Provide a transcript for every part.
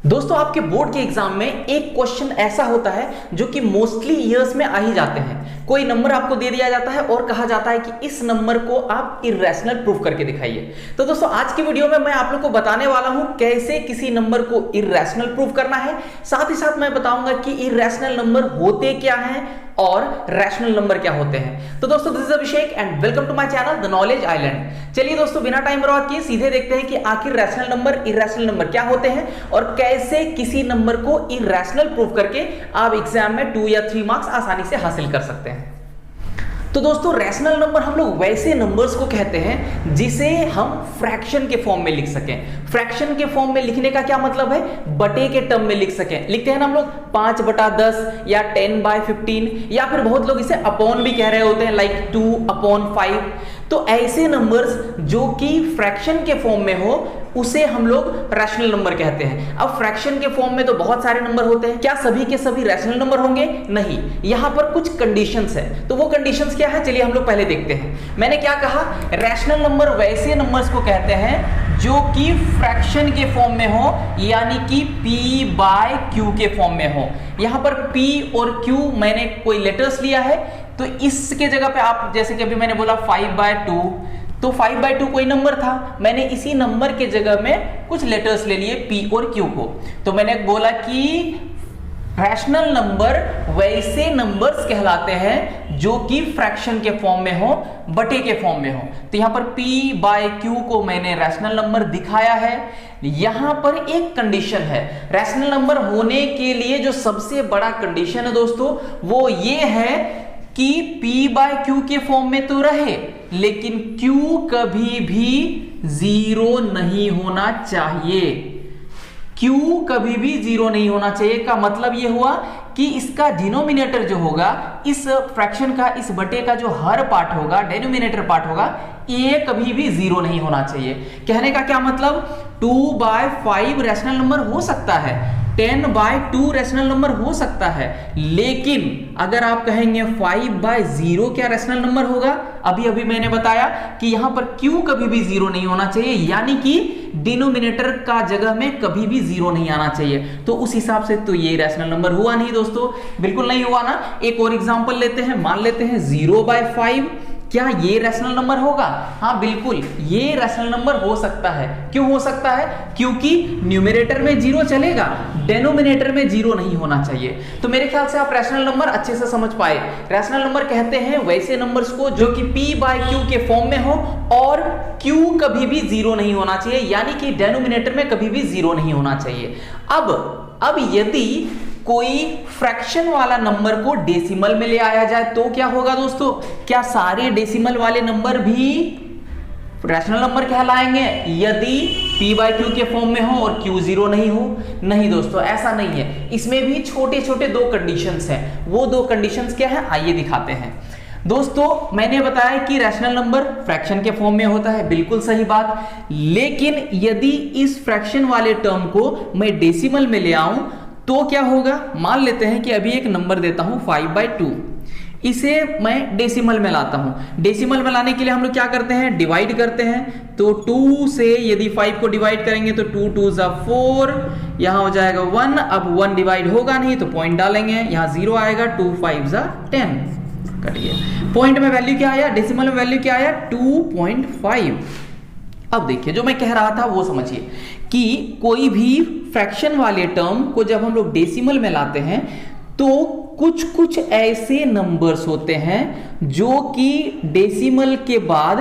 दोस्तों आपके बोर्ड के एग्जाम में एक क्वेश्चन ऐसा होता है जो कि मोस्टली ईयर्स में आ ही जाते हैं। कोई नंबर आपको दे दिया जाता है और कहा जाता है कि इस नंबर को आप इर्रेशनल प्रूफ करके दिखाइए। तो दोस्तों आज की वीडियो में मैं आप लोग को बताने वाला हूं कैसे किसी नंबर को इर्रेशनल प्रूफ करना है। साथ ही साथ मैं बताऊंगा कि इर्रेशनल नंबर होते क्या हैं और रैशनल नंबर क्या होते हैं। तो दोस्तों this is Abhishek and welcome to my channel the knowledge island. चलिए दोस्तों बिना टाइम बर्बाद किए सीधे देखते हैं कि आखिर रैशनल नंबर इर्रेशनल नंबर क्या होते हैं और कैसे किसी नंबर को इर्रेशनल प्रूफ करके आप एग्जाम में 2 या 3 मार्क्स आसानी से हासिल कर सकते हैं। तो दोस्तों रैशनल नंबर हम लोग वैसे नंबर्स को कहते हैं जिसे हम फ्रैक्शन के फॉर्म में लिख सकें। फ्रैक्शन के फॉर्म में लिखने का क्या मतलब है? बटे के टर्म में लिख सकें। लिखते हैं ना हम लोग 5/10 या 10/15 या फिर बहुत लोग इसे अपॉन भी कह रहे होते हैं लाइक 2/5। तो ऐसे नंबर्स जो कि फ्रैक्शन के फॉर्म में हो उसे हम लोग रैशनल नंबर कहते हैं। अब फ्रैक्शन के फॉर्म में तो बहुत सारे नंबर होते हैं, क्या सभी के सभी रैशनल नंबर होंगे? नहीं, यहां पर कुछ कंडीशंस है। तो वो कंडीशंस क्या है चलिए हम लोग पहले देखते हैं। मैंने क्या कहा? रैशनल नंबर वैसे नंबर्स को कहते हैं जो कि फ्रैक्शन के फॉर्म में हो, यानी कि p/q के फॉर्म में हो। यहां पर p और q मैंने कोई लेटर्स लिया है, तो इसके जगह पे आप जैसे कि अभी मैंने बोला 5/2, तो 5/2 कोई नंबर था, मैंने इसी नंबर के जगह में कुछ लेटर्स ले लिए p और q को। तो मैंने बोला कि रैशनल नंबर वैसे नंबर्स कहलाते हैं जो कि फ्रैक्शन के फॉर्म में हो, बटे के फॉर्म में हो। तो यहां पर p/q को मैंने रैशनल नंबर दिखाया है। यहां पर एक कंडीशन है, रैशनल नंबर होने के लिए जो सबसे बड़ा कंडीशन है दोस्तों वो ये है कि p/q के फॉर्म में तो रहे लेकिन q कभी भी 0 नहीं होना चाहिए। q कभी भी 0 नहीं होना चाहिए का मतलब यह हुआ कि इसका डिनोमिनेटर जो होगा, इस फ्रैक्शन का, इस बटे का जो हर पार्ट होगा, डिनोमिनेटर पार्ट होगा, ये कभी भी 0 नहीं होना चाहिए। कहने का क्या मतलब? 2/5 रैशनल नंबर हो सकता है, 10/2 रैशनल नंबर हो सकता है, लेकिन अगर आप कहेंगे 5/0 क्या रैशनल नंबर होगा? अभी मैंने बताया कि यहां पर q कभी भी 0 नहीं होना चाहिए, यानी कि डिनोमिनेटर का जगह में कभी भी 0 नहीं आना चाहिए। तो उस हिसाब से तो ये रैशनल नंबर हुआ नहीं दोस्तों, बिल्कुल नहीं हुआ ना। एक और एग्जांपल लेते हैं, मान लेते हैं 0/5, क्या ये रैशनल नंबर होगा? हाँ बिल्कुल, ये रैशनल नंबर हो सकता है। क्यों हो सकता है? क्योंकि न्यूमरेटर में 0 चलेगा, डेनोमिनेटर में 0 नहीं होना चाहिए। तो मेरे ख्याल से आप रैशनल नंबर अच्छे से समझ पाए। रैशनल नंबर कहते हैं वैसे नंबर्स को जो कि p/q के फॉर्म में हो और q कभी भी 0 नहीं होना चाहिए, यानी कि डेनोमिनेटर में कभी भी 0 नहीं होना चाहिए। अब यदि कोई फ्रैक्शन वाला नंबर को डेसिमल में ले आया जाए तो क्या होगा दोस्तों? क्या सारे डेसिमल वाले नंबर भी रैशनल नंबर कहलाएंगे यदि p/q के फॉर्म में हो और q 0 नहीं हो? नहीं दोस्तों, ऐसा नहीं है। इसमें भी छोटे छोटे 2 कंडीशंस हैं। वो 2 कंडीशंस क्या है आइए दिखाते हैं। दोस्तों मैंने बताया कि रैशनल नंबर फ्रैक्शन के फॉर्म में होता है, बिल्कुल सही बात। लेकिन यदि इस फ्रैक्शन वाले टर्म को मैं डेसिमल में ले आऊं तो क्या होगा? मान लेते हैं कि अभी एक नंबर देता हूं 5/2, इसे मैं डेसिमल में लाता हूं। डेसिमल में लाने के लिए हम लोग क्या करते हैं? डिवाइड करते हैं। तो 2 से यदि 5 को डिवाइड करेंगे तो 2 2 4, यहां हो जाएगा 1। अब 1 डिवाइड होगा नहीं तो पॉइंट डालेंगे, यहां 0 आएगा, 2 5 10, कट गया। पॉइंट में वैल्यू क्या आया? डेसिमल में वैल्यू क्या आया? 2.5। अब देखिए जो मैं कह रहा था वो समझिए कि कोई भी फ्रैक्शन वाले टर्म को जब हम लोग डेसिमल में लाते हैं तो कुछ ऐसे नंबर्स होते हैं जो कि डेसिमल के बाद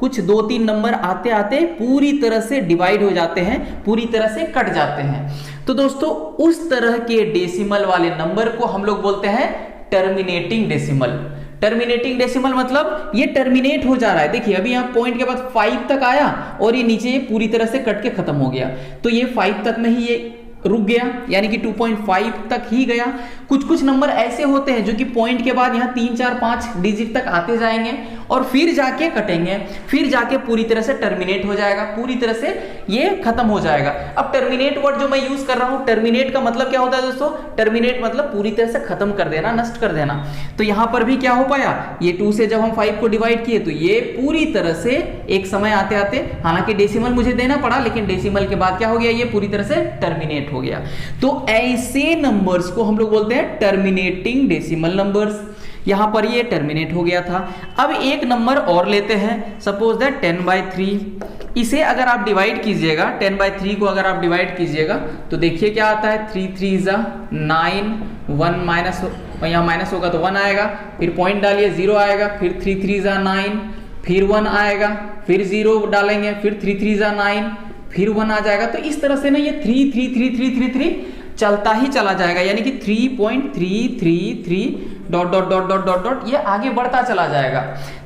कुछ 2-3 नंबर आते आते पूरी तरह से डिवाइड हो जाते हैं, पूरी तरह से कट जाते हैं। तो दोस्तों उस तरह के डेसिमल वाले नंबर को हम लोग बोलते हैं टर्मिनेटिंग डेसिमल। टर्मिनेटिंग डेसिमल मतलब ये टर्मिनेट हो जा रहा है। देखिए अभी यहां पॉइंट के बाद 5 तक आया और ये नीचे पूरी तरह से कट के खत्म हो गया, तो ये 5 तक में ही ये रुक गया, यानी कि 2.5 तक ही गया। कुछ नंबर ऐसे होते हैं जो कि पॉइंट के बाद यहाँ 3 4 5 डिजिट तक आते जाएंगे और फिर जाके कटेंगे, फिर जाके पूरी तरह से टर्मिनेट हो जाएगा, पूरी तरह से ये खत्म हो जाएगा। अब टर्मिनेट वर्ड जो मैं यूज कर रहा हूं, टर्मिनेट का मतलब क्या होता है दोस्तों? टर्मिनेट मतलब पूरी तरह से खत्म कर देना, नष्ट कर देना। तो यहां पर भी क्या हो पाया, ये 2 से जब हम 5 को डिवाइड किए तो ये पूरी तरह से एक समय आते आते, हालांकि डेसिमल मुझे देना पड़ा, लेकिन डेसिमल के बाद क्या हो गया, ये पूरी तरह से टर्मिनेट हो गया। तो ऐसे नंबर्स को हम लोग बोलते हैं टर्मिनेटिंग डेसिमल नंबर्स। यहां पर ये टर्मिनेट हो गया था। अब एक नंबर और लेते हैं, सपोज दैट 10/3। इसे अगर आप डिवाइड कीजिएगा, 10/3 को अगर आप डिवाइड कीजिएगा तो देखिए क्या आता है, 3 3 जा 9, 1 माइनस, यहाँ माइनस होगा तो 1 आएगा, फिर पॉइंट डालिए 0 आएगा, फिर 3 3 जा 9, फिर 1 आएगा, फिर 0 डालेंगे, फिर 3 3 जा 9, फिर 1 आ जाएगा। तो इस तरह से ना ये 3 3 3 3 3 3 चलता ही चला जाएगा, यानी कि 3.333 dot dot dot dot dot dot ये आगे बढ़ता चला जाएगा।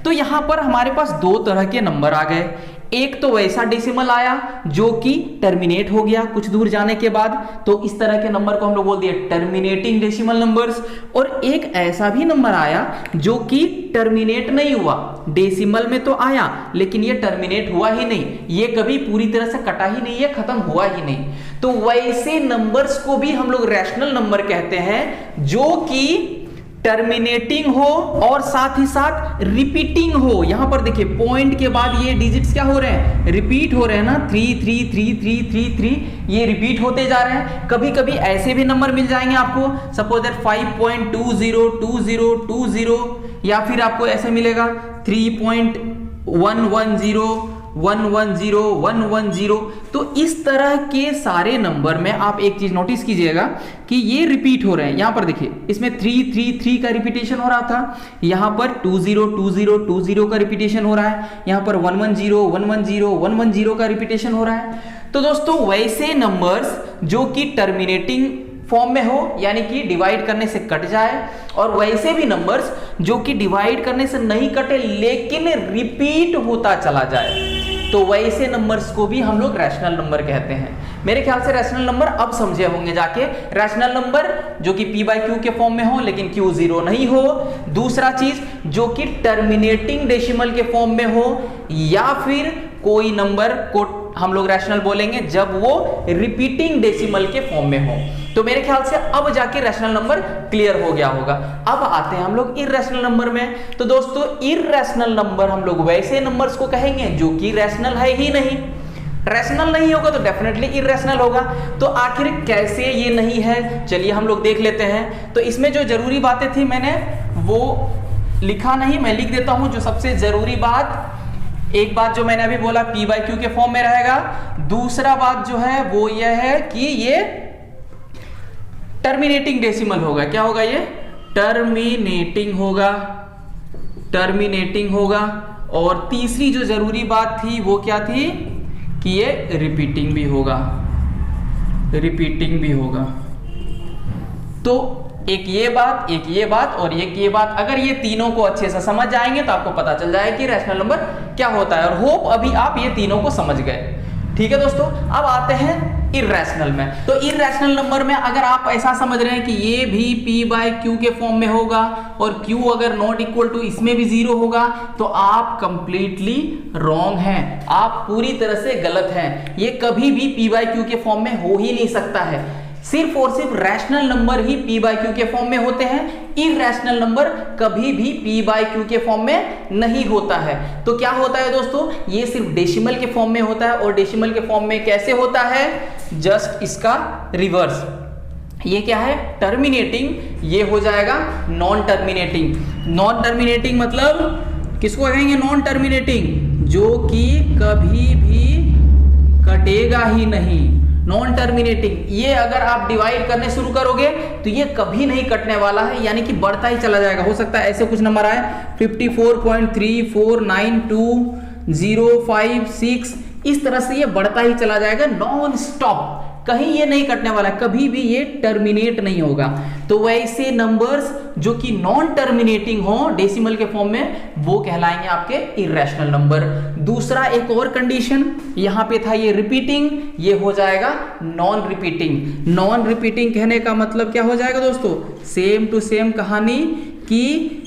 तो यहां पर हमारे पास दो तरह के नंबर आ गए। एक तो वैसा डेसिमल आया जो कि टर्मिनेट हो गया कुछ दूर जाने के बाद, तो इस तरह के नंबर को हम लोग बोल दिए टर्मिनेटिंग डेसिमल नंबर्स। और एक ऐसा भी नंबर आया जो कि टर्मिनेट नहीं हुआ, डेसिमल में तो आया लेकिन ये टर्मिनेट हुआ ही नहीं, ये कभी पूरी तरह से कटा ही नहीं है, खत्म हुआ ही नहीं। तो वैसे नंबर्स को भी हम लोग रैशनल नंबर कहते हैं, जो कि टर्मिनेटिंग हो और साथ ही साथ रिपीटिंग हो। यहां पर देखिए पॉइंट के बाद ये डिजिट्स क्या हो रहे हैं, रिपीट हो रहे हैं ना, 3 3 3 3 3 3 ये रिपीट होते जा रहे हैं। कभी कभी ऐसे भी नंबर मिल जाएंगे आपको, सपोज दैट 5.202020, या फिर आपको ऐसे मिलेगा 3.110 110 110। तो इस तरह के सारे नंबर में आप एक चीज नोटिस कीजिएगा कि ये रिपीट हो रहे हैं। यहां पर देखिए इसमें 3 3 3 का रिपीटेशन हो रहा था, यहां पर 20 20 20 का रिपीटेशन हो रहा है, यहां पर 110 110 110 का रिपीटेशन हो रहा है। तो दोस्तों वैसे नंबर्स जो कि टर्मिनेटिंग फॉर्म में हो, यानी कि डिवाइड करने से कट जाए, और वैसे भी नंबर्स जो कि डिवाइड करने से नहीं कटे लेकिन रिपीट होता चला जाए, तो वैसे नंबर्स को भी हम लोग रैशनल नंबर कहते हैं। मेरे ख्याल से रैशनल नंबर अब समझे होंगे जाके। रैशनल नंबर जो कि p/q के फॉर्म में हो लेकिन q 0 नहीं हो। दूसरा चीज जो कि टर्मिनेटिंग डेसिमल के फॉर्म में हो, या फिर कोई नंबर को हम लोग रैशनल बोलेंगे जब वो रिपीटिंग डेसिमल के फॉर्म में हो। तो मेरे ख्याल से अब जाके रैशनल नंबर क्लियर हो गया होगा। अब आते हैं हम लोग इररेशनल नंबर में। तो दोस्तों इररेशनल नंबर हम लोग वैसे नंबर्स को कहेंगे जो कि रैशनल है ही नहीं। रैशनल नहीं होगा तो डेफिनेटली इररेशनल होगा। तो आखिर कैसे ये नहीं है, चलिए हम लोग देख लेते हैं। तो इसमें जो जरूरी बातें थी मैंने वो लिखा नहीं, मैं लिख देता हूं। जो सबसे जरूरी बात, एक बात जो मैंने अभी बोला p/q के फॉर्म में रहेगा। दूसरा बात जो है वो ये है कि ये टर्मिनेटिंग डेसिमल होगा। क्या होगा ये? टर्मिनेटिंग होगा, टर्मिनेटिंग होगा। और तीसरी जो जरूरी बात थी वो क्या थी कि ये रिपीटिंग भी होगा, रिपीटिंग भी होगा। तो एक ये बात, एक ये बात और एक ये बात, अगर ये तीनों को अच्छे से समझ जाएंगे तो आपको पता चल जाएगा कि रैशनल नंबर क्या होता है। और होप अभी आप ये तीनों को समझ गए। ठीक है दोस्तों, अब आते हैं इररेशनल में। तो इररेशनल नंबर में अगर आप ऐसा समझ रहे हैं कि ये भी p/q के फॉर्म में होगा और q अगर नॉट इक्वल टू इसमें भी 0 होगा, तो आप कंप्लीटली रॉन्ग हैं, आप पूरी तरह से गलत हैं। ये कभी भी p/q के फॉर्म में हो ही नहीं सकता है। सिर्फ और सिर्फ रैशनल नंबर ही p/q के फॉर्म में होते हैं, इररेशनल नंबर कभी भी p/q के फॉर्म में नहीं होता है। तो क्या होता है दोस्तों, ये सिर्फ डेसिमल के फॉर्म में होता है। और डेसिमल के फॉर्म में कैसे होता है? जस्ट इसका रिवर्स। ये क्या है? टर्मिनेटिंग, ये हो जाएगा नॉन टर्मिनेटिंग। नॉन टर्मिनेटिंग मतलब किसको कहेंगे? नॉन टर्मिनेटिंग, जो कि कभी भी कटेगा ही नहीं। नॉन टर्मिनेटिंग, ये अगर आप डिवाइड करने शुरू करोगे तो ये कभी नहीं कटने वाला है, यानी कि बढ़ता ही चला जाएगा। हो सकता है ऐसे कुछ नंबर आए 54.3492056, इस तरह से ये बढ़ता ही चला जाएगा नॉन स्टॉप, कहीं ये नहीं कटने वाला, कभी भी ये टर्मिनेट नहीं होगा। तो वैसे नंबर्स जो कि नॉन टर्मिनेटिंग हो डेसिमल के फॉर्म में, वो कहलाएंगे आपके इररेशनल नंबर। दूसरा एक और कंडीशन यहां पे था, ये रिपीटिंग, ये हो जाएगा नॉन रिपीटिंग। नॉन रिपीटिंग कहने का मतलब क्या हो जाएगा दोस्तों? सेम टू सेम कहानी कि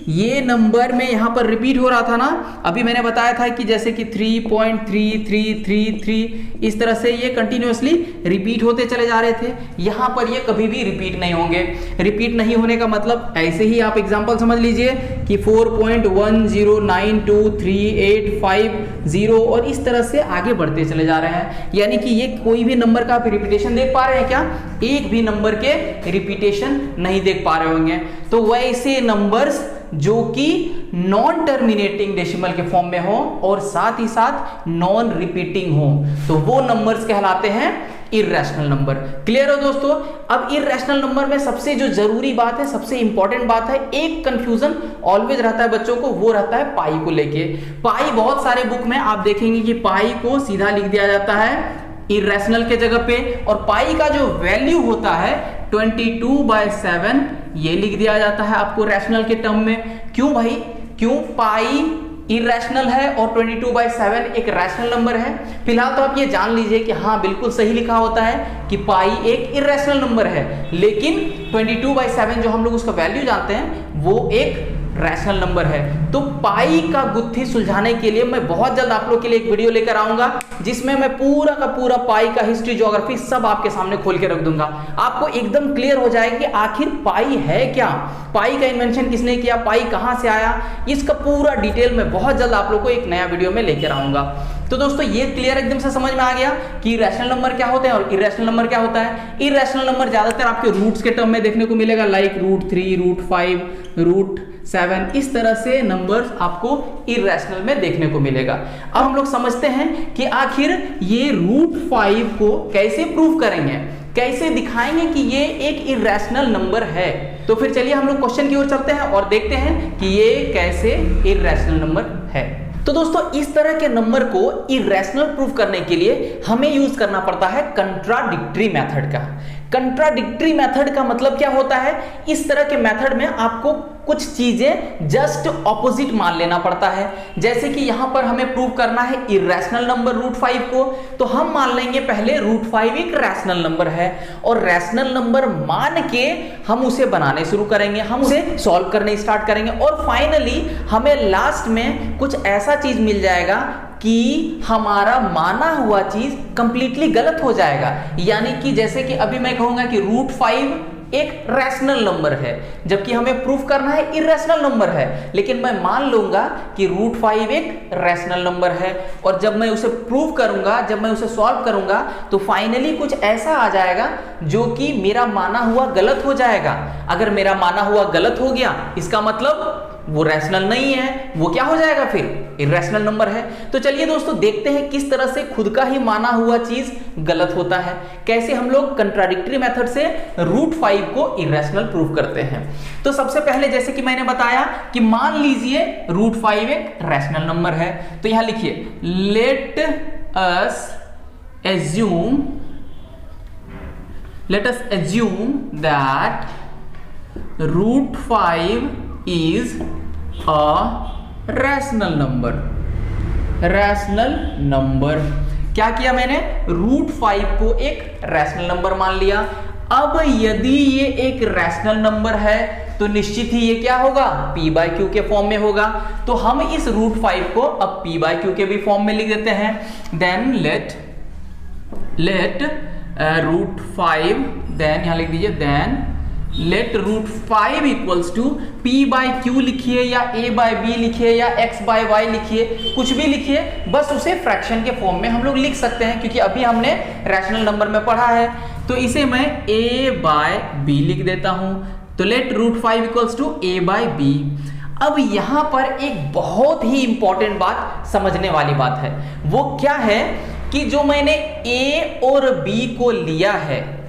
ये नंबर में यहाँ पर रिपीट हो रहा था ना, अभी मैंने बताया था कि जैसे कि 3.3333 इस तरह से ये कंटिन्यूअसली रिपीट होते चले जा रहे थे। यहाँ पर ये कभी भी रिपीट नहीं होंगे। रिपीट नहीं होने का मतलब ऐसे ही आप एग्जांपल समझ लीजिए कि 4.10923850 और इस तरह से आगे बढ़ते चले जा रहे हैं। यानी कि ये कोई भी नंबर का आप रिपीटेशन देख पा रहे हैं क्या? एक भी नंबर के रिपीटेशन नहीं देख पा रहे होंगे। तो वैसे नंबर्स जो कि नॉन टर्मिनेटिंग डेसिमल के फॉर्म में हो और साथ ही साथ नॉन रिपीटिंग हो, तो वो नंबर्स कहलाते हैं इर्रेशनल नंबर। क्लियर हो दोस्तों? अब इर्रेशनल नंबर में सबसे जो जरूरी बात है, सबसे इंपॉर्टेंट बात है, एक कंफ्यूजन ऑलवेज रहता है बच्चों को, वो रहता है पाई को लेके। पाई बहुत सारे बुक में आप देखेंगे कि पाई को सीधा लिख दिया जाता है इर्रेशनल के जगह पे, और पाई का जो वैल्यू होता है 22/7 ये लिख दिया जाता है आपको रैशनल के टर्म में। क्यों भाई? क्यों पाई इरेशनल है और 22/7 एक रैशनल नंबर है? फिलहाल तो आप ये जान लीजिए कि हाँ बिल्कुल सही लिखा होता है कि पाई एक इरेशनल नंबर है, लेकिन 22/7 जो हम लोग उसका वैल्यू जानते हैं वो एक रैशनल नंबर है। तो पाई का गुत्थी सुलझाने के लिए मैं बहुत जल्द आप लोग के लिए एक वीडियो लेकर आऊंगा जिसमें मैं पूरा का पूरा पाई का हिस्ट्री, ज्योग्राफी सब आपके सामने खोल के रख दूंगा। आपको एकदम क्लियर हो जाएगा कि आखिर पाई है क्या, पाई का इन्वेंशन किसने किया, पाई कहां से आया, इसका पूरा डिटेल मैं बहुत जल्द आप लोग को एक नया वीडियो में लेकर आऊंगा। तो दोस्तों ये क्लियर एकदम से समझ में आ गया कि रैशनल नंबर क्या होते हैं और इरेशनल नंबर क्या होता है। इरेशनल नंबर ज्यादातर आपके रूट्स के टर्म में देखने को मिलेगा, लाइक √3, √5, √7 इस तरह से नंबर्स आपको इरेशनल में देखने को मिलेगा। अब हम लोग समझते हैं कि आखिर ये √5 को कैसे प्रूव करेंगे, कैसे दिखाएंगे कि ये एक इरेशनल नंबर है। तो फिर चलिए हम लोग क्वेश्चन की ओर चलते हैं और देखते हैं कि ये कैसे इरेशनल नंबर है। तो दोस्तों इस तरह के नंबर को इरेशनल प्रूव करने के लिए हमें यूज करना पड़ता है कंट्राडिक्टरी मेथड का। कंट्राडिक्टरी मेथड का मतलब क्या होता है? इस तरह के मेथड में आपको कुछ चीजें जस्ट ऑपोजिट मान लेना पड़ता है। जैसे कि यहां पर हमें प्रूव करना है इरेशनल नंबर √5 को, तो हम मान लेंगे पहले √5 एक रैशनल नंबर है, और रैशनल नंबर मान के हम उसे बनाने शुरू करेंगे, हम उसे सॉल्व करने स्टार्ट करेंगे, और फाइनली हमें लास्ट में कुछ ऐसा चीज मिल जाएगा कि हमारा माना हुआ चीज कंप्लीटली गलत हो जाएगा। यानी कि जैसे कि अभी मैं कहूंगा कि √5 एक रैशनल नंबर है, जबकि हमें प्रूफ करना है इरेशनल नंबर है, लेकिन मैं मान लूंगा कि √5 एक रैशनल नंबर है, और जब मैं उसे प्रूव करूंगा, जब मैं उसे सॉल्व करूंगा, तो फाइनली कुछ ऐसा आ जाएगा जो कि मेरा माना हुआ गलत हो जाएगा। अगर मेरा माना हुआ गलत हो गया, इसका मतलब वो रैशनल नहीं है, वो क्या हो जाएगा? फिर इरेशनल नंबर है। तो चलिए दोस्तों देखते हैं किस तरह से खुद का ही माना हुआ चीज गलत होता है, कैसे हम लोग कंट्राडिक्टरी मेथड से √5 को इरेशनल प्रूव करते हैं। तो सबसे पहले जैसे कि मैंने बताया कि मान लीजिए √5 एक रैशनल नंबर है, तो यहां लिखिए let us assume that √5 is a rational number। Rational number क्या किया मैंने? √5 को एक रैशनल नंबर मान लिया। अब यदि ये एक रैशनल नंबर है तो निश्चित ही ये क्या होगा? p/q के फॉर्म में होगा। तो हम इस √5 को अब p/q के भी फॉर्म में लिख देते हैं। देन लेट √5, देन यहां लिख दीजिए then let √5 equals to p/q लिखिए या a/b लिखिए या x/y लिखिए, कुछ भी लिखिए, बस उसे फ्रैक्शन के फॉर्म में हम लोग लिख सकते हैं, क्योंकि अभी हमने रैशनल नंबर में पढ़ा है। तो इसे मैं a/b लिख देता हूं। तो लेट √5 इक्वल्स टू a/b। अब यहां पर एक बहुत ही इंपॉर्टेंट बात समझने वाली बात है। वो क्या है कि जो मैंने a और b को लिया है,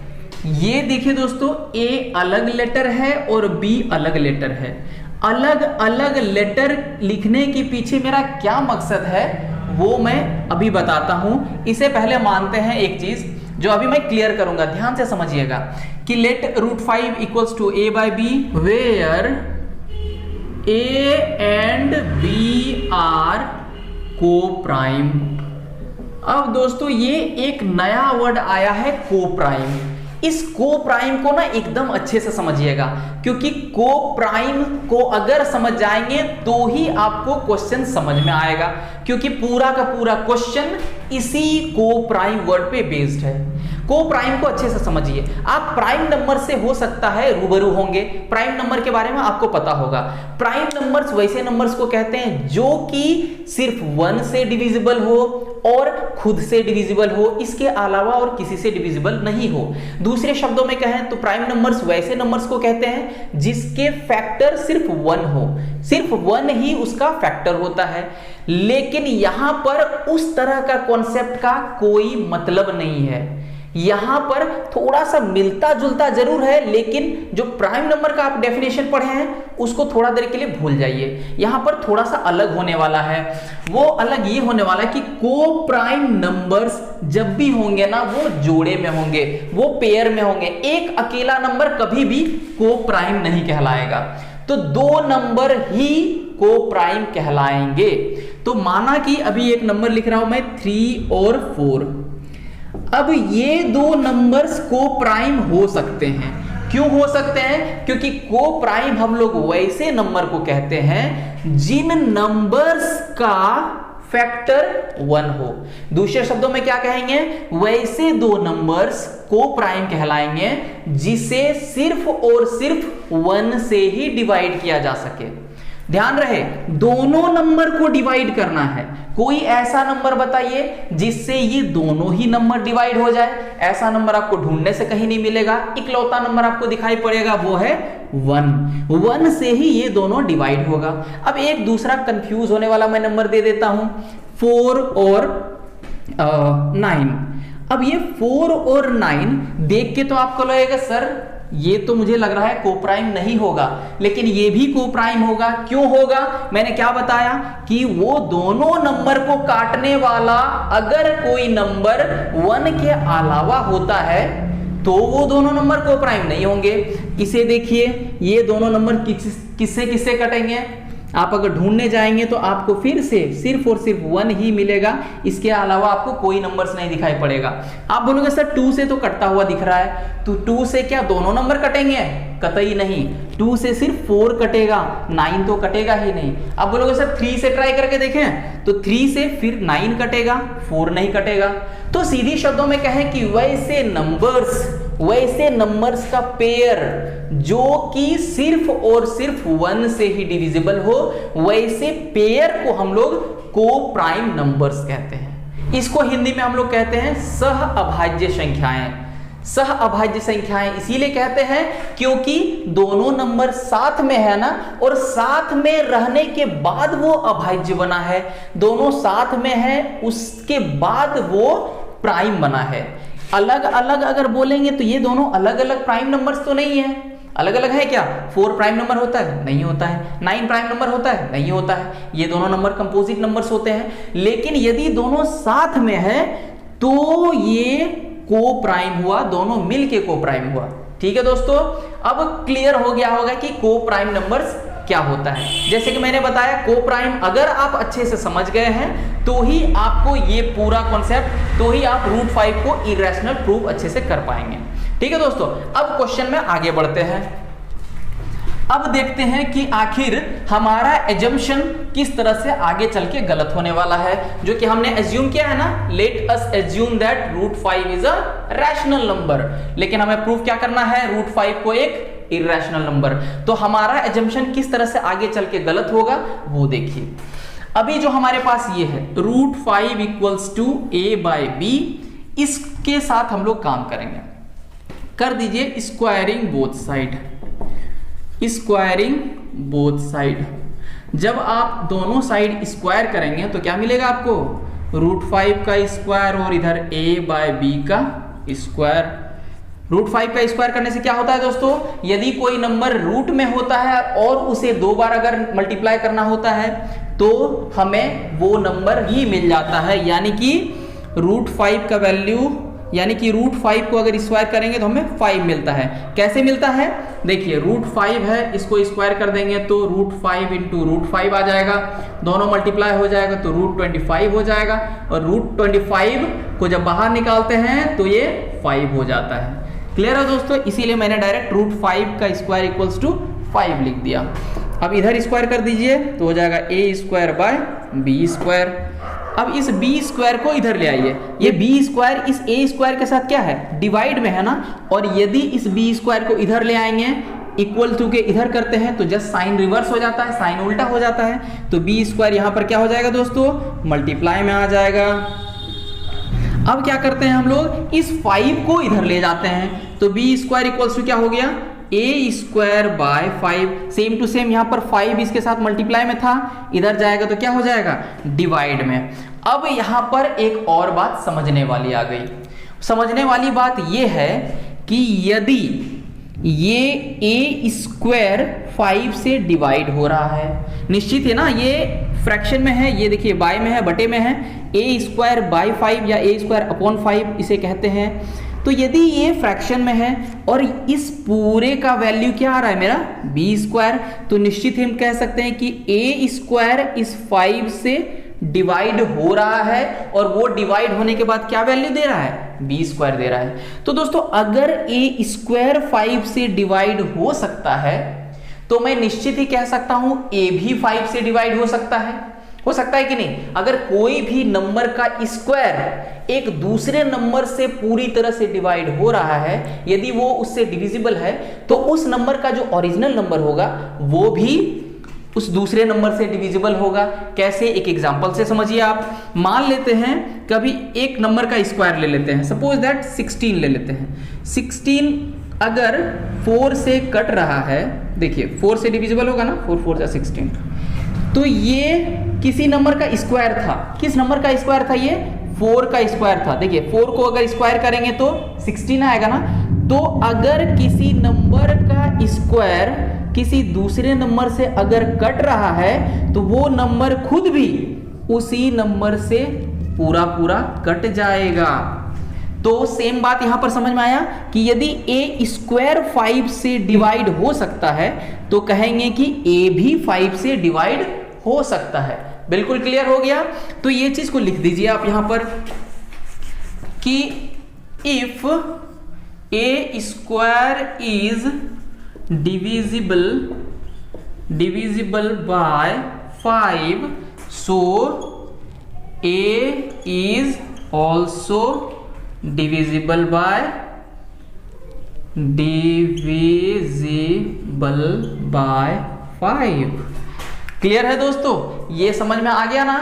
ये देखिए दोस्तों, A अलग लेटर है और B अलग लेटर है। अलग अलग लेटर लिखने के पीछे मेरा क्या मकसद है वो मैं अभी बताता हूं। इसे पहले मानते हैं एक चीज जो अभी मैं क्लियर करूंगा, ध्यान से समझिएगा कि let √5 equals to a/b where a and b are coprime. अब दोस्तों ये एक नया वर्ड आया है को-प्राइम। इस को प्राइम को ना एकदम अच्छे से समझिएगा, क्योंकि को प्राइम को अगर समझ जाएंगे तो ही आपको क्वेश्चन समझ में आएगा, क्योंकि पूरा का पूरा क्वेश्चन इसी को प्राइम वर्ड पे बेस्ड है। को प्राइम को अच्छे से समझिए। आप प्राइम नंबर से हो सकता है रूबरू होंगे, प्राइम नंबर के बारे में आपको पता होगा। प्राइम नंबर्स वैसे नंबर्स को कहते हैं जो कि सिर्फ 1 से डिविजिबल हो और खुद से डिविजिबल हो, इसके अलावा और किसी से डिविजिबल नहीं हो। दूसरे शब्दों में कहें तो प्राइम नंबर्स वैसे नंबर्स को कहते हैं जिसके फैक्टर सिर्फ 1 हो, सिर्फ 1 ही उसका फैक्टर होता है। लेकिन यहां पर उस तरह का कॉन्सेप्ट का कोई मतलब नहीं है। यहां पर थोड़ा सा मिलता जुलता जरूर है, लेकिन जो प्राइम नंबर का आप डेफिनेशन पढ़े हैं उसको थोड़ा देर के लिए भूल जाइए। यहां पर थोड़ा सा अलग होने वाला है। वो अलग ये होने वाला है कि को प्राइम नंबर्स जब भी होंगे ना वो जोड़े में होंगे, वो पेयर में होंगे। एक अकेला नंबर कभी भी को प्राइम नहीं कहलाएगा, तो 2 नंबर ही को प्राइम कहलाएंगे। तो माना कि अभी एक नंबर लिख रहा हूं मैं 3 और 4। अब ये 2 नंबर्स को प्राइम हो सकते हैं। क्यों हो सकते हैं? क्योंकि को प्राइम हम लोग वैसे नंबर को कहते हैं जिन नंबर्स का फैक्टर 1 हो। दूसरे शब्दों में क्या कहेंगे? वैसे 2 नंबर्स को प्राइम कहलाएंगे जिसे सिर्फ और सिर्फ 1 से ही डिवाइड किया जा सके। ध्यान रहे, दोनों नंबर को डिवाइड करना है। कोई ऐसा नंबर बताइए जिससे ये दोनों ही नंबर डिवाइड हो जाए। ऐसा नंबर आपको ढूंढने से कहीं नहीं मिलेगा। इकलौता नंबर आपको दिखाई पड़ेगा, वो है 1 से ही ये दोनों डिवाइड होगा। अब एक दूसरा कंफ्यूज होने वाला मैं नंबर दे देता हूं, 4 और 9। अब ये 4 और 9 देख के तो आपको लगेगा सर ये तो मुझे लग रहा है को प्राइम नहीं होगा, लेकिन ये भी को प्राइम होगा। क्यों होगा? मैंने क्या बताया कि वो दोनों नंबर को काटने वाला अगर कोई नंबर 1 के अलावा होता है तो वो दोनों नंबर को प्राइम नहीं होंगे। इसे देखिए, ये दोनों नंबर किससे किससे कटेंगे? आप अगर ढूंढने जाएंगे तो आपको फिर से सिर्फ और सिर्फ 1 ही मिलेगा, इसके अलावा आपको कोई नंबर्स नहीं दिखाई पड़ेगा। आप बोलोगे सर 2 से तो कटता हुआ दिख रहा है, तो 2 से क्या दोनों नंबर कटेंगे? कतई नहीं। 2 से सिर्फ 4 कटेगा, 9 तो कटेगा ही नहीं। आप बोलोगे सर 3 से ट्राई करके देखें, तो 3 से फिर 9 कटेगा, 4 नहीं कटेगा। तो सीधी शब्दों में कहें कि वैसे नंबर्स का पेयर जो कि सिर्फ और सिर्फ 1 से ही डिविजिबल हो, वैसे पेयर को हम लोग को प्राइम नंबर्स कहते हैं। इसको हिंदी में हम लोग कहते हैं सह अभाज्य संख्याएं। सह अभाज्य संख्याएं इसीलिए कहते हैं क्योंकि दोनों नंबर साथ में है ना, और साथ में रहने के बाद वो अभाज्य बना है। दोनों साथ में है, उसके बाद वो प्राइम बना है। अलग अलग अगर बोलेंगे तो ये दोनों अलग अलग प्राइम नंबर्स तो नहीं है। अलग अलग है क्या? 4 प्राइम नंबर होता है? नहीं होता है। 9 प्राइम नंबर होता है? नहीं होता है। ये दोनों नंबर कंपोजिट नंबर्स होते हैं। लेकिन यदि दोनों साथ में है तो ये को प्राइम हुआ, दोनों मिलके को प्राइम हुआ। ठीक है दोस्तों, अब क्लियर हो गया होगा कि को प्राइम नंबर्स क्या होता है। जैसे कि मैंने बताया, को प्राइम अगर आप अच्छे से समझ गए हैं तो ही आपको ये पूरा कॉन्सेप्ट, तो ही आप √5 को इरेशनल प्रूफ अच्छे से कर पाएंगे। ठीक है दोस्तों, अब क्वेश्चन में आगे बढ़ते हैं। अब देखते हैं कि आखिर हमारा एजम्पशन किस तरह से आगे चल के गलत होने वाला है। जो कि हमने एज्यूम किया है ना, let us assume that √5 is a rational number, लेकिन हमें प्रूफ क्या करना है? √5 को एक इरेशनल नंबर। तो हमारा एजम्पशन किस तरह से आगे चल के गलत होगा वो देखिए। अभी जो हमारे पास ये है √5 इक्वल्स टू a/b, इसके साथ हम लोग काम करेंगे। कर दीजिए squaring both side. Squaring both side, जब आप दोनों साइड स्क्वायर करेंगे तो क्या मिलेगा आपको? √5 का स्क्वायर और इधर a/b का स्क्वायर। √5 का स्क्वायर करने से क्या होता है दोस्तों? यदि कोई नंबर रूट में होता है और उसे 2 बार अगर मल्टीप्लाई करना होता है तो हमें वो नंबर ही मिल जाता है। यानी कि √5 का वैल्यू, यानी कि √5 को अगर स्क्वायर करेंगे तो हमें 5 मिलता है। कैसे मिलता है? देखिए, √5 है, इसको स्क्वायर कर देंगे तो √5 इंटू √5 आ जाएगा, दोनों मल्टीप्लाई हो जाएगा तो √25 हो जाएगा, और √25 को जब बाहर निकालते हैं तो ये 5 हो जाता है। क्लियर है दोस्तों, इसीलिए मैंने डायरेक्ट √5 का स्क्वायर इक्वल्स टू 5 लिख दिया। अब इधर स्क्वायर कर दीजिए तो हो जाएगा a²/b²। अब इस b² को इधर ले आइए, ये b² इस a² के साथ क्या है, डिवाइड में है ना, और यदि इस b² को इधर ले आएंगे इक्वल टू के इधर करते हैं तो जस्ट साइन रिवर्स हो जाता है, साइन उल्टा हो जाता है, तो b² यहां पर क्या हो जाएगा दोस्तों, मल्टीप्लाई में आ जाएगा। अब क्या करते हैं हम लोग, इस 5 को इधर ले जाते हैं, तो b² इक्वल्स टू क्या हो गया, a²/5। सेम टू सेम यहाँ पर 5 इसके साथ मल्टीप्लाई में था, इधर जाएगा तो क्या हो जाएगा, डिवाइड में। अब यहाँ पर एक और बात समझने वाली आ गई। समझने वाली बात ये है कि यदि ये a² 5 से डिवाइड हो रहा है, निश्चित है ना, ये फ्रैक्शन में है, ये देखिए बाय में है, बटे में है, a²/5 या a²/5 इसे कहते हैं। तो यदि ये फ्रैक्शन में है और इस पूरे का वैल्यू क्या आ रहा है मेरा, b², तो निश्चित ही हम कह सकते हैं कि a² इस 5 से डिवाइड हो रहा है, और वो डिवाइड होने के बाद क्या वैल्यू दे रहा है, b² दे रहा है। तो दोस्तों अगर a² 5 से डिवाइड हो सकता है तो मैं निश्चित ही कह सकता हूं a भी 5 से डिवाइड हो सकता है कि नहीं। अगर कोई भी नंबर का स्क्वायर एक दूसरे नंबर से पूरी तरह से डिवाइड हो रहा है, यदि वो उससे डिविजिबल है, तो उस नंबर का जो ओरिजिनल नंबर होगा वो भी उस दूसरे नंबर से डिविजिबल होगा। कैसे, एक एग्जांपल से समझिए आप। मान लेते हैं कभी एक नंबर का स्क्वायर ले लेते हैं, सपोज दैट 16 ले लेते हैं। 16 अगर 4 से कट रहा है, देखिए 4 से डिविजिबल होगा ना, 4 4 16, तो ये किसी नंबर का स्क्वायर था। किस नंबर का स्क्वायर था, ये 4 का स्क्वायर था। देखिए 4 को अगर स्क्वायर करेंगे तो 16 आएगा ना। तो अगर किसी नंबर का स्क्वायर किसी दूसरे नंबर से अगर कट रहा है तो वो नंबर खुद भी उसी नंबर से पूरा पूरा कट जाएगा। तो सेम बात यहां पर समझ में आया कि यदि a² 5 से डिवाइड हो सकता है तो कहेंगे कि a भी 5 से डिवाइड हो सकता है। बिल्कुल क्लियर हो गया। तो ये चीज को लिख दीजिए आप यहां पर कि if a² is divisible by 5, so a is also divisible by 5। Clear है दोस्तों, ये समझ में आ गया ना।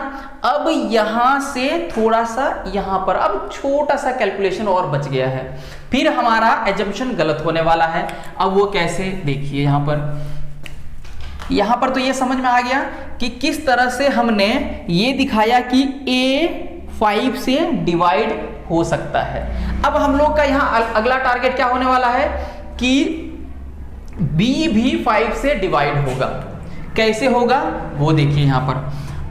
अब यहां से थोड़ा सा यहां पर अब छोटा सा कैलकुलेशन और बच गया है, फिर हमारा एजम्पशन गलत होने वाला है। अब वो कैसे, देखिए यहां पर तो ये समझ में आ गया कि किस तरह से हमने ये दिखाया कि a 5 से डिवाइड हो सकता है। अब हम लोग का यहां अगला टारगेट क्या होने वाला है कि b भी 5 से डिवाइड होगा। कैसे होगा वो देखिए यहां पर।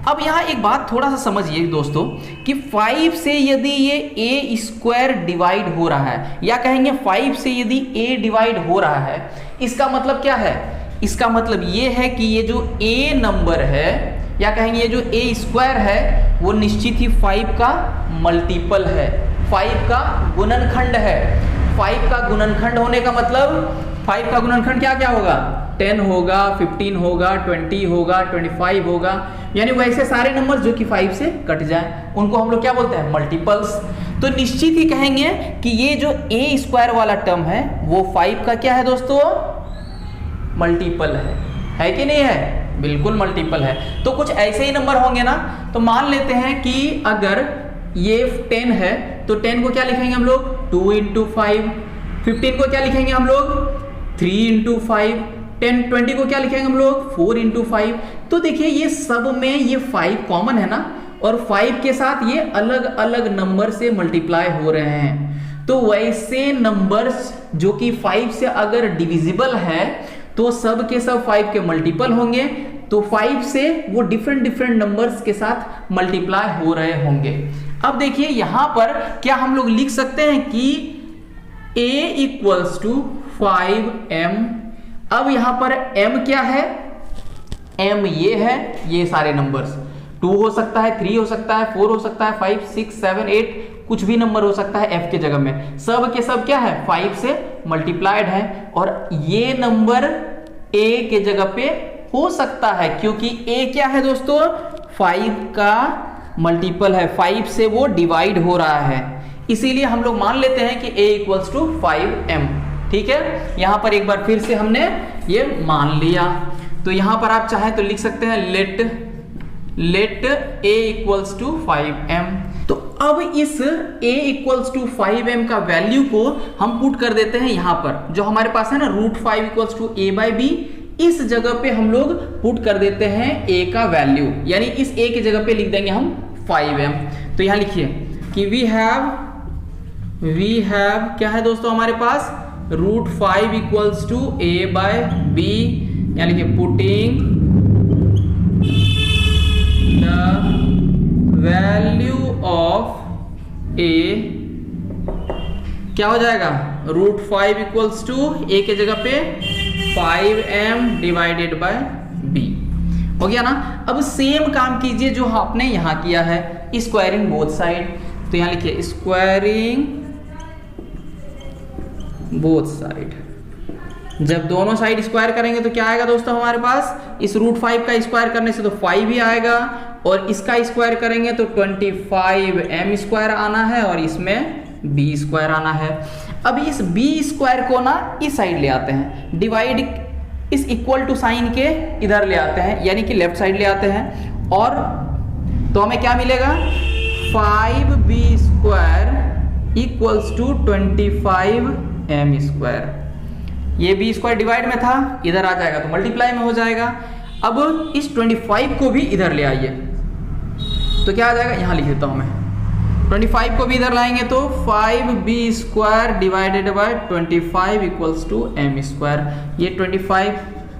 अब यहां एक बात थोड़ा सा समझिए दोस्तों कि 5 से यदि ये a² डिवाइड हो रहा है, या कहेंगे 5 से यदि a डिवाइड हो रहा है, इसका मतलब क्या है, इसका मतलब ये है कि ये जो a नंबर है, या कहेंगे ये जो a² है, वो निश्चित ही 5 का मल्टीपल है, 5 का गुणनखंड है। 5 का गुणनखंड होने का मतलब 5 का गुणनखंड क्या क्या होगा, 10 होगा, 15 होगा, 20 होगा, 25 होगा, यानी वैसे सारे नंबर जो कि 5 से कट जाए उनको हम लोग क्या बोलते हैं, मल्टीपल्स। तो निश्चित ही कहेंगे कि ये जो a² वाला टर्म है वो 5 का क्या है दोस्तों, मल्टीपल है कि नहीं है, बिल्कुल मल्टीपल है। तो कुछ ऐसे ही नंबर होंगे ना। तो मान लेते हैं कि अगर ये 10 है तो 10 को क्या लिखेंगे हम लोग, 2 × 5। 15 को क्या लिखेंगे हम लोग, 3 × 5। 20 को क्या लिखेंगे हम लोग, 4 × 5। तो देखिए ये सब में ये 5 कॉमन है ना, और 5 के साथ ये अलग अलग नंबर से मल्टीप्लाई हो रहे हैं। तो वैसे नंबर्स जो कि 5 से अगर डिविजिबल है तो सब के सब 5 के मल्टीपल होंगे। तो 5 से वो डिफरेंट नंबर्स के साथ मल्टीप्लाई हो रहे होंगे। अब देखिए यहां पर क्या हम लोग लिख सकते हैं कि a = 5m। अब यहां पर m क्या है, m ये है, ये सारे नंबर्स 2 हो सकता है, 3 हो सकता है, 4 हो सकता है, 5 6 7 8 कुछ भी नंबर हो सकता है f के जगह में, सब के सब क्या है 5 से मल्टीप्लाइड है, और ये नंबर a के जगह पे हो सकता है क्योंकि a क्या है दोस्तों 5 का मल्टीपल है, 5 से वो डिवाइड हो रहा है, इसीलिए हम लोग मान लेते हैं कि a इक्वल्स टू 5m। ठीक है, यहां पर एक बार फिर से हमने ये मान लिया। तो यहां पर आप चाहें तो लिख सकते हैं late a equals to 5m। तो अब इस a इक्वल्स टू 5m का वैल्यू को हम पुट कर देते हैं यहां पर, जो हमारे पास है ना √5 equals to a by b, इस जगह पे हम लोग पुट कर देते हैं a का वैल्यू, यानी इस a की जगह पे लिख देंगे हम 5m। तो यहां लिखिए कि वी हैव क्या है दोस्तों हमारे पास √5 equals to a by b, यानी कि putting the value of a क्या हो जाएगा √5 इक्वल्स टू a के जगह पे 5m डिवाइडेड बाय b हो गया ना। अब सेम काम कीजिए जो आपने यहां किया है, स्क्वायरिंग बोथ साइड। तो यहां लिखिए स्क्वायरिंग बोथ साइड, जब दोनों साइड स्क्वायर करेंगे तो क्या आएगा दोस्तों हमारे पास, इस √5 का स्क्वायर करने से तो 5 ही आएगा, और इसका स्क्वायर करेंगे तो 25m स्क्वायर आना है, और इसमें b स्क्वायर आना है। अब इस b स्क्वायर को ना इस साइड ले आते हैं, डिवाइड इस इक्वल टू साइन के इधर ले आते हैं, यानी कि लेफ्ट साइड ले आते हैं, और तो हमें क्या मिलेगा 5b square equals to 25m square. ये b स्क्वायर डिवाइड में था, इधर आ जाएगा तो मल्टीप्लाई में हो जाएगा। अब इस 25 को भी इधर ले आइए तो क्या आ जाएगा, यहां लिख देता हूं मैं, 25 को भी इधर लाएंगे तो 5b square divided by 25 equals to m square. ये 25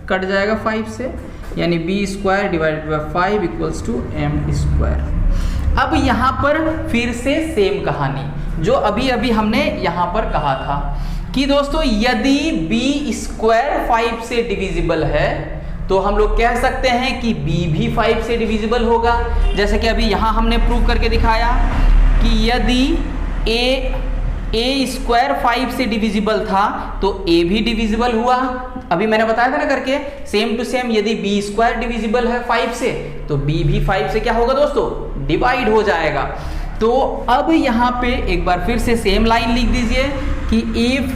कट जाएगा 5 से, यानी b square divided by 5 equals to m square. अब यहाँ पर फिर से सेम कहानी जो अभी अभी हमने यहाँ पर कहा था कि दोस्तों यदि b स्क्वायर 5 से डिविजिबल है तो हम लोग कह सकते हैं कि b भी 5 से डिविजिबल होगा। जैसे कि अभी यहाँ हमने प्रूव करके दिखाया कि यदि a स्क्वायर 5 से डिविजिबल था तो a भी डिविजिबल हुआ। अभी मैंने बताया था ना करके सेम टू सेम, यदि b स्क्वायर डिविजिबल है 5 से तो b भी 5 से क्या होगा दोस्तों, डिवाइड हो जाएगा। तो अब यहाँ पे एक बार फिर से सेम लाइन लिख दीजिए कि if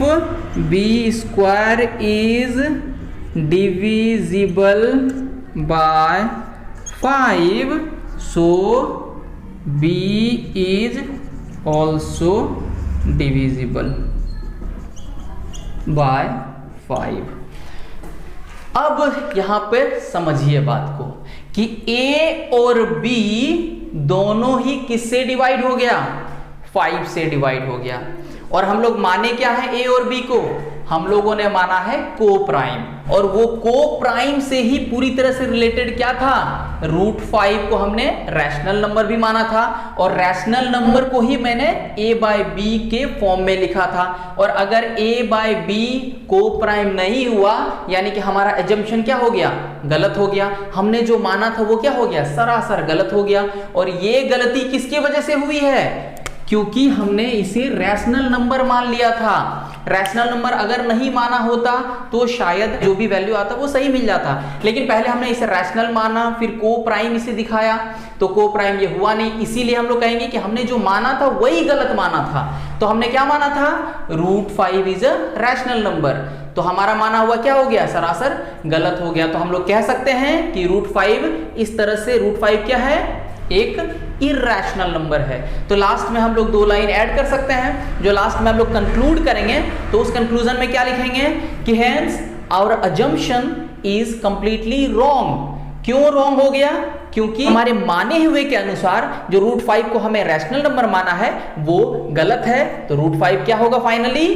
b square is divisible by 5 so b is also divisible by 5। अब यहां पे समझिए बात को कि a और b दोनों ही किससे डिवाइड हो गया, 5 से डिवाइड हो गया। और हम लोग माने क्या है a और b को, हम लोगों ने माना है को प्राइम, और वो को प्राइम से ही पूरी तरह से रिलेटेड क्या था, √5 को हमने रैशनल नंबर भी माना था, और रैशनल नंबर को ही मैंने a बाय b के फॉर्म में लिखा था। और अगर a बाय b को प्राइम नहीं हुआ यानी कि हमारा एजम्पशन क्या हो गया, गलत हो गया। हमने जो माना था वो क्या हो गया, सरासर गलत हो गया। और ये गलती किसकी वजह से हुई है, क्योंकि हमने इसे रैशनल नंबर मान लिया था। रैशनल नंबर अगर नहीं माना होता तो शायद जो भी वैल्यू आता वो सही मिल जाता, लेकिन पहले हमने इसे रैशनल माना, फिर को प्राइम इसे दिखाया तो को प्राइम ये हुआ नहीं, इसीलिए हम लोग कहेंगे कि हमने जो माना था वही गलत माना था। तो हमने क्या माना था, √5 इज अ रैशनल नंबर, तो हमारा माना हुआ क्या हो गया, सरासर गलत हो गया। तो हम लोग कह सकते हैं कि √5 इस तरह से √5 क्या है, एक इर्रेशनल नंबर है। तो लास्ट में हम लोग 2 लाइन ऐड कर सकते हैं, जो लास्ट में हम लोग कंक्लूड करेंगे तो उस कंक्लूजन में क्या लिखेंगे कि hence our assumption is completely wrong. क्यों रॉन्ग हो गया, क्योंकि हमारे माने हुए के अनुसार जो √5 को हमें रैशनल नंबर माना है वो गलत है। तो √5 क्या होगा, फाइनली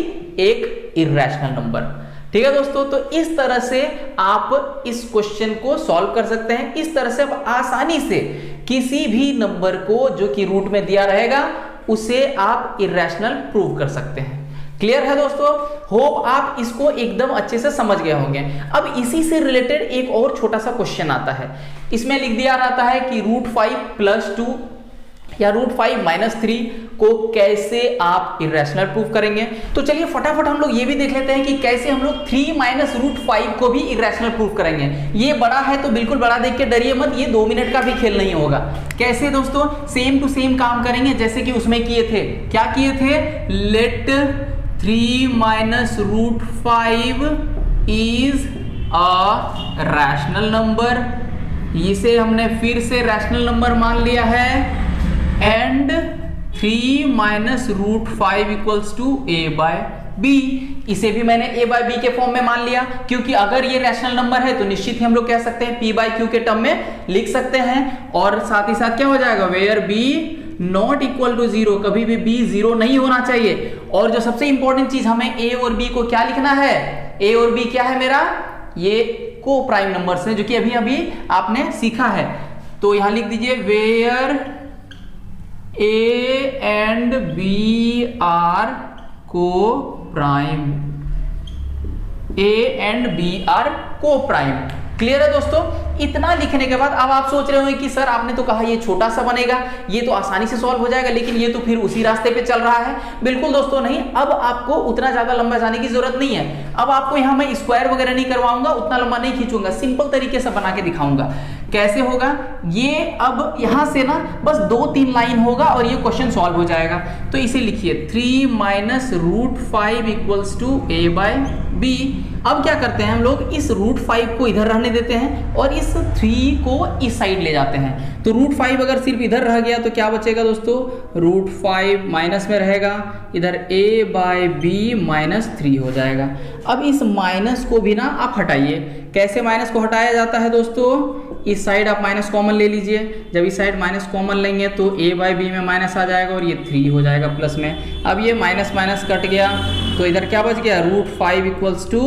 एक इर्रेशनल नंबर। ठीक है दोस्तों, तो इस तरह से आप इस क्वेश्चन को सॉल्व कर सकते हैं। इस तरह से आप आसानी से किसी भी नंबर को जो कि रूट में दिया रहेगा उसे आप इर्रेशनल प्रूव कर सकते हैं। क्लियर है दोस्तों, होप आप इसको एकदम अच्छे से समझ गए होंगे। अब इसी से रिलेटेड एक और छोटा सा क्वेश्चन आता है, इसमें लिख दिया रहता है कि √5 + 2 या √5 - 3 को कैसे आप इरेशनल प्रूफ करेंगे। तो चलिए फटाफट हम लोग ये भी देख लेते हैं कि कैसे हम लोग 3 माइनस रूट 5 को भी इरेशनल प्रूफ करेंगे। ये बड़ा है तो बिल्कुल बड़ा देख के डरिए मत, ये 2 मिनट का भी खेल नहीं होगा। कैसे दोस्तों, सेम टू सेम काम करेंगे जैसे कि उसमें किए थे। क्या किए थे, let 3 minus root 5 is a rational number, इसे हमने फिर से रैशनल नंबर मान लिया है, and 3 minus root 5 equals to a by b, इसे भी मैंने a बाय b के फॉर्म में मान लिया, क्योंकि अगर ये रैशनल नंबर है तो निश्चित ही हम लोग कह सकते हैं p बाय q के टर्म में लिख सकते हैं। और साथ ही साथ क्या हो जाएगा, where b not equal to 0, कभी भी b 0 नहीं होना चाहिए। और जो सबसे इंपॉर्टेंट चीज, हमें a और b को क्या लिखना है, a और b क्या है मेरा, ये को प्राइम नंबर्स है, जो कि अभी अभी आपने सीखा है। तो यहां लिख दीजिए where a and b are coprime, a and b are coprime. Clear है दोस्तों। इतना लिखने के बाद अब आप सोच रहे होंगे कि सर आपने तो कहा ये छोटा सा बनेगा, ये तो आसानी से सॉल्व हो जाएगा, लेकिन ये तो फिर उसी रास्ते पे चल रहा है। बिल्कुल दोस्तों नहीं, अब आपको उतना ज्यादा लंबा जाने की जरूरत नहीं है। अब आपको यहाँ मैं स्क्वायर वगैरह नहीं करवाऊंगा, उतना लंबा नहीं खींचूंगा, सिंपल तरीके से बना के दिखाऊंगा। कैसे होगा ये, अब यहां से ना बस 2-3 लाइन होगा और ये क्वेश्चन सॉल्व हो जाएगा। तो इसे लिखिए 3 minus root 5 equals to a by b। अब क्या करते हैं हम लोग, इस रूट 5 को इधर रहने देते हैं और इस 3 को इस साइड ले जाते हैं। तो रूट 5 अगर सिर्फ इधर रह गया तो क्या बचेगा दोस्तों, रूट 5 माइनस में रहेगा, इधर a बाय b माइनस 3 हो जाएगा। अब इस माइनस को भी ना आप हटाइए। कैसे माइनस को हटाया जाता है दोस्तों, इस साइड आप माइनस कॉमन ले लीजिए। जब इस साइड माइनस कॉमन लेंगे तो a बाय b में माइनस आ जाएगा और ये 3 हो जाएगा प्लस में। अब ये माइनस माइनस कट गया तो इधर क्या बच गया, root 5 equals to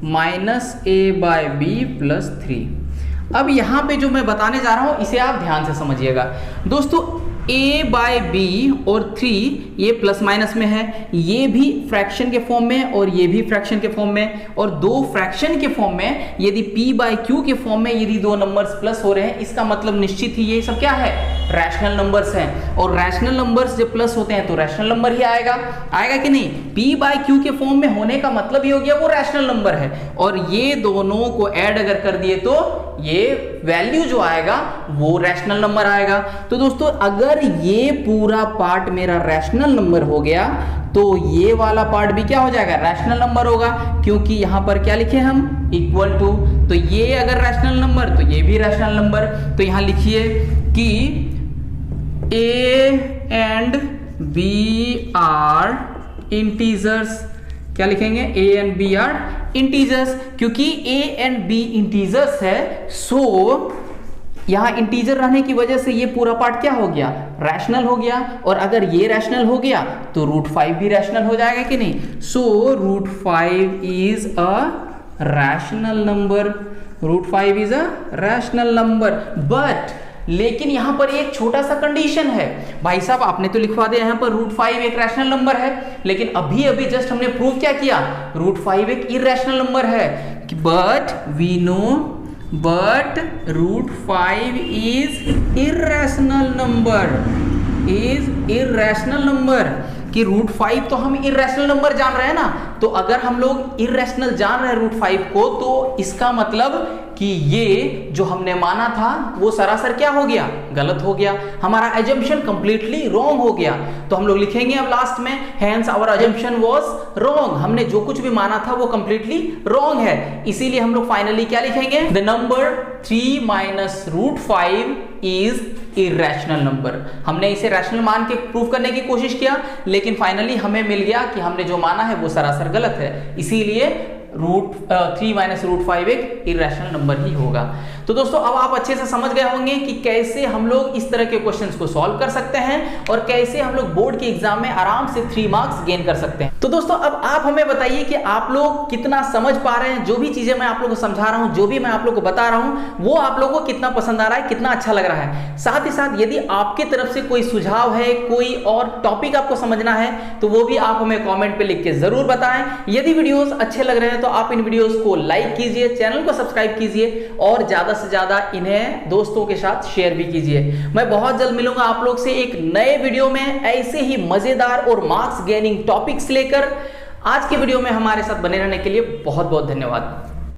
minus a by b plus 3। अब यहाँ पे जो मैं बताने जा रहा हूँ इसे आप ध्यान से समझिएगा दोस्तों। a बाय b और 3 ये प्लस माइनस में है, ये भी फ्रैक्शन के फॉर्म में और ये भी फ्रैक्शन के फॉर्म में, और दो फ्रैक्शन के फॉर्म में यदि p बाय q के फॉर्म में यदि दो नंबर्स प्लस हो रहे हैं, इसका मतलब निश्चित ही ये सब क्या है, रैशनल नंबर्स हैं। और रैशनल नंबर्स जब प्लस होते हैं तो रैशनल नंबर ही आएगा, आएगा कि नहीं। p बाय q के फॉर्म में होने का मतलब ये हो गया वो रैशनल नंबर है, और ये दोनों को ऐड अगर कर दिए तो ये वैल्यू जो आएगा वो रैशनल नंबर आएगा। तो दोस्तों अगर ये पूरा पार्ट मेरा रैशनल नंबर हो गया तो ये वाला पार्ट भी क्या हो जाएगा, रैशनल नंबर होगा, क्योंकि यहां पर क्या लिखे हम, इक्वल टू। तो ये अगर रैशनल नंबर तो ये भी रैशनल नंबर। तो यहां लिखिए कि a and b are integers, क्या लिखेंगे, a and b are integers, क्योंकि a एंड b इंटीजर्स है। सो यहां इंटीजर रहने की वजह से ये पूरा पार्ट क्या हो गया, रैशनल हो गया। और अगर ये रैशनल हो गया तो रूट 5 भी रैशनल हो जाएगा कि नहीं। So root 5 is a rational number, root 5 is a rational number. But लेकिन यहां पर एक छोटा सा कंडीशन है, भाई साहब आपने तो लिखवा दिया यहां पर रूट 5 एक रैशनल नंबर है, लेकिन अभी अभी जस्ट हमने प्रूव क्या किया, रूट 5 एक इरैशनल नंबर है। But we know but root 5 is irrational number, कि रूट 5 तो हम इरैशनल नंबर जान रहे हैं ना। तो अगर हम लोग इरैशनल जान रहे हैं रूट 5 को, तो इसका मतलब कि ये जो हमने माना था वो सरासर क्या हो गया, गलत हो गया, हमारा एजम्पशन कंप्लीटली रॉन्ग हो गया। तो हम लोग लिखेंगे अब लास्ट में, hence our assumption was wrong, हमने जो कुछ भी माना था वो कंप्लीटली रॉन्ग है। इसीलिए हम लोग फाइनली क्या लिखेंगे, the number 3 minus root 5 is irrational number. हमने इसे रैशनल मान के प्रूव करने की कोशिश किया, लेकिन फाइनली हमें मिल गया कि हमने जो माना है वो सरासर गलत है। इसीलिए रूट 3 माइनस रूट 5 एक इरैशनल नंबर ही होगा। तो दोस्तों अब आप अच्छे से समझ गए होंगे कि कैसे हम लोग इस तरह के क्वेश्चंस को सॉल्व कर सकते हैं और कैसे हम लोग बोर्ड के एग्जाम में आराम से 3 मार्क्स गेन कर सकते हैं। तो दोस्तों अब आप हमें बताइए कि आप लोग कितना समझ पा रहे हैं, जो भी चीजें मैं आप लोगों को समझा रहा हूं, जो भी मैं आप लोगों को बता रहा हूं, वो आप लोगों को कितना पसंद आ रहा है, कितना अच्छा लग रहा है। साथ ही साथ यदि आपकी तरफ से कोई सुझाव है, कोई और टॉपिक आपको समझना है, तो वो भी आप हमें कॉमेंट पे लिख के जरूर बताएं। यदि वीडियोस अच्छे लग रहे हैं तो आप इन वीडियोस को लाइक कीजिए, चैनल को सब्सक्राइब कीजिए और ज्यादा से ज्यादा इन्हें दोस्तों के साथ शेयर भी कीजिए। मैं बहुत जल्द मिलूंगा आप लोग से एक नए वीडियो में ऐसे ही मजेदार और मार्क्स गेनिंग टॉपिक्स लेकर। आज के वीडियो में हमारे साथ बने रहने के लिए बहुत बहुत धन्यवाद।